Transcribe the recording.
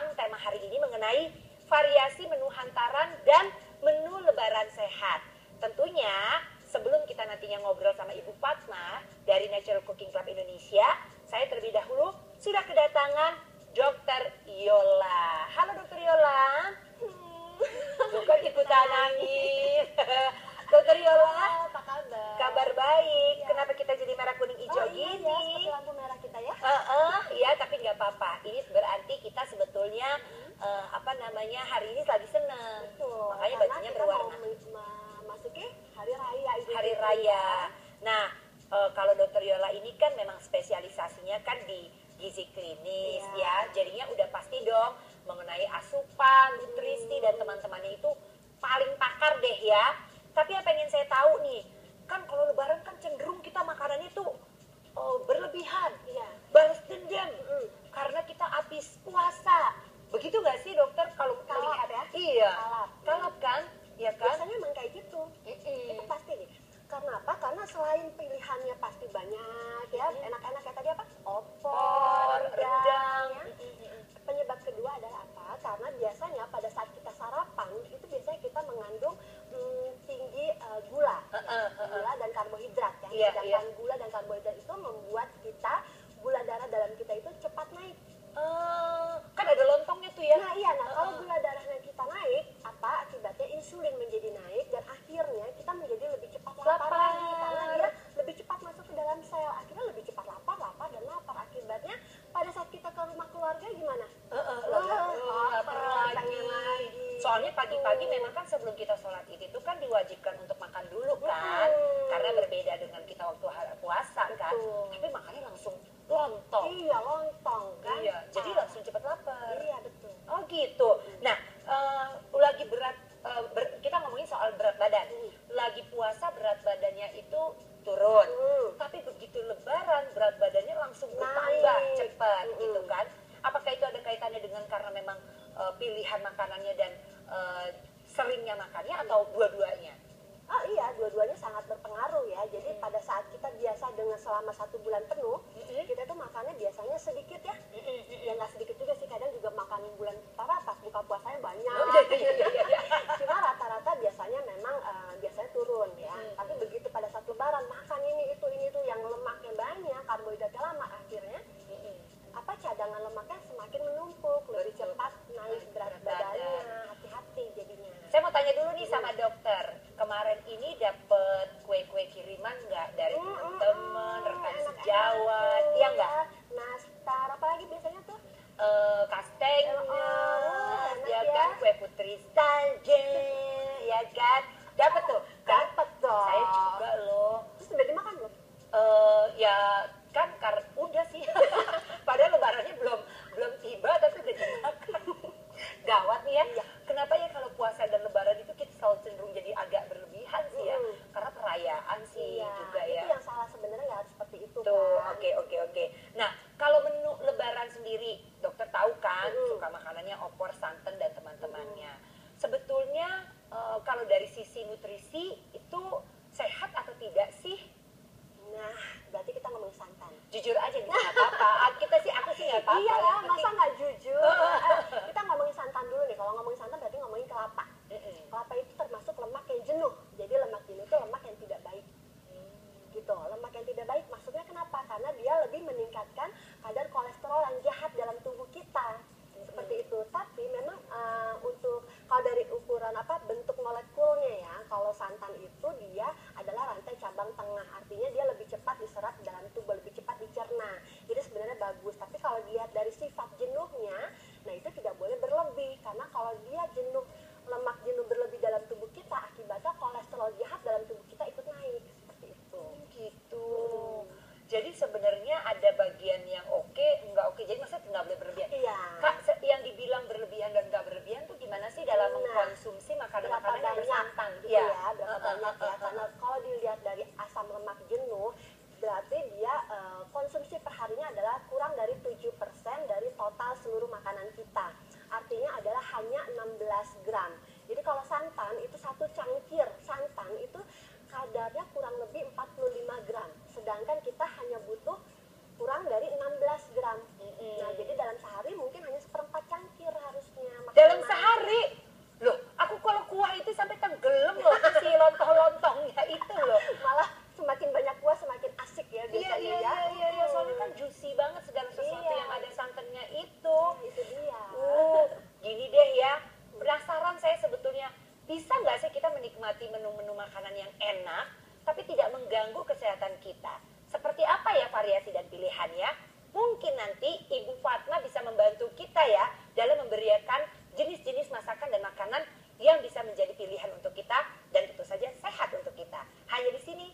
tentang tema hari ini mengenai variasi menu hantaran dan menu lebaran sehat. Tentunya sebelum kita nantinya ngobrol sama Ibu Fatma dari Natural Cooking Club Indonesia, saya terlebih dahulu sudah kedatangan Dr. Yola. Halo Dr. Yola. Bukan ikutan nangis. Dr. Yola, apa kabar? Kabar baik. Ya. Kenapa kita jadi merah kuning hijau Iya, gini? ya, seperti lampu merah kita ya. Iya, tapi nggak apa-apa. Ini berarti kita sebetulnya hari ini lagi seneng. Betul. Makanya Karena bajunya kita berwarna. mau memasuki hari raya Idul Hari Fitri, raya. ya. Nah, kalau Dr. Yola ini kan memang spesialisasinya kan di gizi klinis ya. Jadinya udah pasti dong mengenai asupan, nutrisi dan teman-temannya itu paling pakar deh ya. Tapi yang pengen saya tahu nih, kan kalau lebaran kan cenderung kita makanannya tuh berlebihan. Iya. Balas dendam. Karena kita habis puasa. Begitu nggak sih dokter kalau Kalap melihat? ya? Iya. Kalap. Kan? Ya kan? Biasanya memang kayak gitu. Itu pasti nih. Karena apa? Karena selain pilihannya pasti banyak ya. Enak-enak kayak tadi apa? Opor, rendang. Ya. Penyebab kedua adalah apa? Karena biasanya pada saat kita sarapan itu biasanya kita mengandung tinggi gula dan karbohidrat ya. Iya, Sedangkan gula dan karbohidrat itu membuat kita gula darah dalam kita itu cepat naik. Kan ada lontongnya tuh ya. Nah iya, kalau gula darahnya kita naik, apa akibatnya insulin menjadi naik dan akhirnya kita menjadi lebih cepat lapar lagi karena dia lebih cepat masuk ke dalam sel, akhirnya lebih cepat lapar dan lapar. Akibatnya pada saat kita ke rumah keluarga gimana? Lapar lagi. Soalnya pagi-pagi memang kan sebelum kita sholat id itu kan diwajibkan untuk makan dulu kan, karena berbeda dengan kita waktu puasa kan. Tapi makannya langsung lontong. Iya, lontong kan. Iya, jadi langsung cepat lapar. Iya, betul. Oh gitu. Nah, lagi berat, kita ngomongin soal berat badan. Lagi puasa berat badannya itu turun. Tapi begitu lebaran berat badannya langsung bertambah cepat gitu kan. Apakah itu ada kaitannya dengan karena memang pilihan makanannya dan seringnya makannya atau dua-duanya? Oh iya, dua-duanya sangat berpengaruh ya. Jadi pada saat kita biasa dengan selama 1 bulan penuh, kita tuh makannya biasanya sedikit ya. Ya nggak sedikit juga sih, kadang juga makan bulan pas buka puasanya banyak. Cuma rata-rata biasanya memang biasanya turun ya. Tapi begitu pada saat lebaran makan ini itu yang lemaknya banyak, karbohidratnya lama, akhirnya cadangan lemaknya semakin menumpuk, lebih cepat naik berat badannya. Hati-hati jadinya. Saya mau tanya dulu nih sama dokter, kemarin ini dapet kue-kue kiriman nggak dari teman-teman, rekan sejawat, iya nggak? Nastar, apalagi biasanya tuh? Kastengnya, ya kan, kue putri saja, ya kan? Dapet tuh? Dapet dong. Saya juga loh. Terus udah dimakan belum? Ya kan, udah sih. Padahal lebarannya belum tiba, tapi udah dimakan. Gawat nih ya. Kenapa ya kalau puasa dan lebaran itu kita selalu cenderung jadi agak berlebihan sih ya? Karena perayaan sih juga ya. Itu yang salah sebenarnya nggak harus seperti itu. Tuh, kan? oke. Nah, kalau menu lebaran sendiri, dokter tahu kan suka makanannya opor, santan dan teman-temannya. Sebetulnya kalau dari sisi nutrisi itu sehat atau tidak sih? Nah, berarti kita ngomongin santan. Jujur aja nih, nggak apa-apa. Aku sih nggak apa-apa. Iya lah, masa nggak jujur? Kita ngomongin santan dulu nih. Kalau ngomongin santan berarti ngomongin kelapa. Kelapa itu termasuk lemak yang jenuh. Jadi lemak jenuh itu lemak yang tidak baik. Gitu, lemak yang tidak baik maksudnya kenapa? Karena dia lebih meningkatkan kadar kolesterol yang jahat dalam tubuh kita. Seperti itu. Tapi memang untuk kalau dari ukuran bentuk molekulnya ya, kalau santan itu dia adalah rantai cabang tengah, artinya dia lebih cepat diserap dalam tubuh, lebih cepat dicerna. Jadi sebenarnya bagus. Tapi kalau dilihat dari sifat jenuhnya, nah itu tidak boleh berlebih, karena kalau dia lemak jenuh berlebih dalam tubuh kita, akibatnya kolesterol jahat dalam tubuh kita ikut naik. Seperti itu. Gitu. Jadi sebenarnya ada bagian yang oke, enggak oke. Jadi maksudnya nggak boleh berlebihan. Iya. Kak, yang dibilang berlebihan dan nggak berlebihan tuh gimana sih dalam mengkonsumsi makanan-makanan yang bersantan? Gitu ya, berapa banyak ya. Karena kalau dilihat dari asam lemak jenuh, berarti dia konsumsi perharinya adalah kurang dari 7% dari total seluruh makanan kita. Artinya adalah hanya 16 gram. Jadi kalau santan itu satu cangkir santan itu kadarnya kurang lebih 45 gram. Sedangkan kita hanya butuh kurang dari 16 gram. Nah, jadi dalam sehari mungkin hanya 1/4 cangkir tapi tidak mengganggu kesehatan kita. Seperti apa ya variasi dan pilihannya? Mungkin nanti Ibu Fatma bisa membantu kita ya dalam memberikan jenis-jenis masakan dan makanan yang bisa menjadi pilihan untuk kita dan tentu saja sehat untuk kita. Hanya di sini